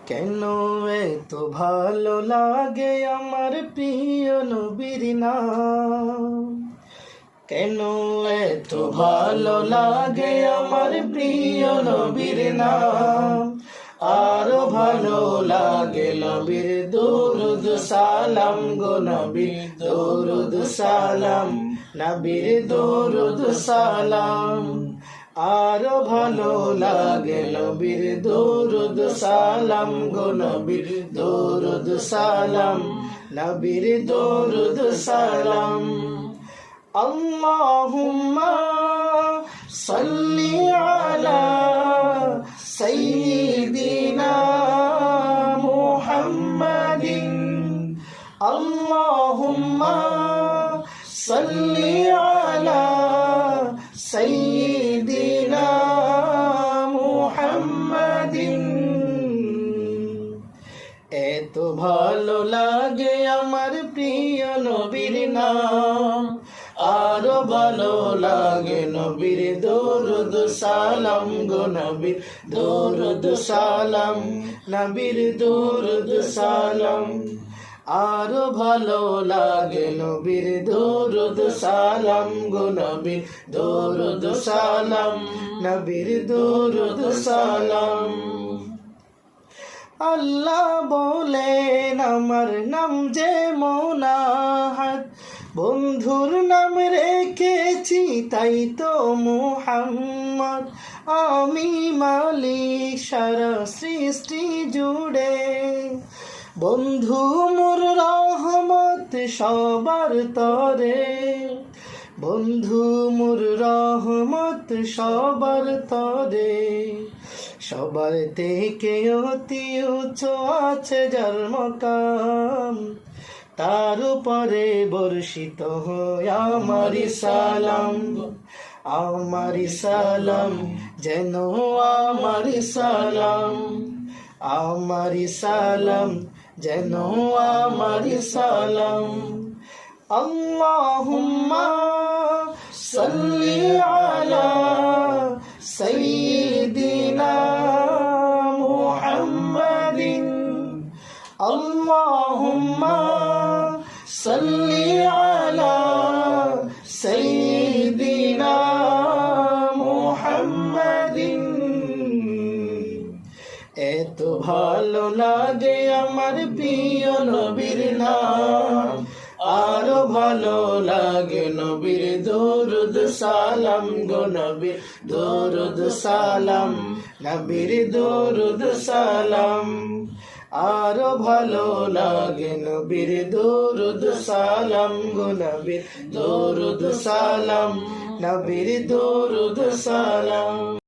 কেন এত ভালো লাগে আমার প্রিয় নবীর নাম, কেন এত ভালো লাগে আমার প্রিয় নবীর নাম। আরো ভালো লাগে নবীর দরুদ সালাম গো নবীর দরুদ সালাম, নবীর দরুদ সালাম। আরো ভালো লাগে নবীর দরুদ সালাম গো নবীর দরুদ সালাম, নবীর দরুদ সালাম। আল্লাহুম্মা সাল্লি আলা সাইয়্যিদিনা মুহাম্মাদিন, আল্লাহুম্মা সাল্লি আলা সাইয়্যিদিনা মুহাম্মাদিন। এত ভালো লাগে আমার প্রিয় নবীর নাম, আরো ভালো লাগে নবীর দরুদ সালাম গো নবীর দরুদ সালাম, নবীর দরুদ সালাম। আরো ভালো লাগে নবীর দরুদ সালাম গো নবীর দরুদ সালাম, নবীর দরুদ সালাম। আল্লাহ বলেন আমার নাম যে মোনাহাত, বন্ধুর নাম রেখেছি তাই তো মুহাম্মদ। আমি মালিক সারা সৃষ্টি জুড়ে, বন্ধু মোর রহমত সবার তরে, বন্ধু মোর রহমত সবার তরে। সবার থেকে অতি উচ্চ আছে যার মকাম, তার উপরে বর্ষিত হয় আমারি সালাম, আমারি সালাম যেন আমারি সালাম, আমারি সালাম যেন আমারি সালাম। আল্লাহুম্মা সাল্লি আলা সাইয়্যিদিনা মুহাম্মাদিন, আল্লাহুম্মা সাল্লি আলা সাইয়্যিদিনা মুহাম্মাদিন। এত ভালো লাগে আমার প্রিয় নবীর নাম, আরো ভালো লাগে নবীর দরুদ সালাম গো নবীর দরুদ সালাম, নবীর দরুদ সালাম। আরো ভালো লাগে নবীর দরুদ সালাম গো নবীর দরুদ সালাম, নবীর দরুদ সালাম।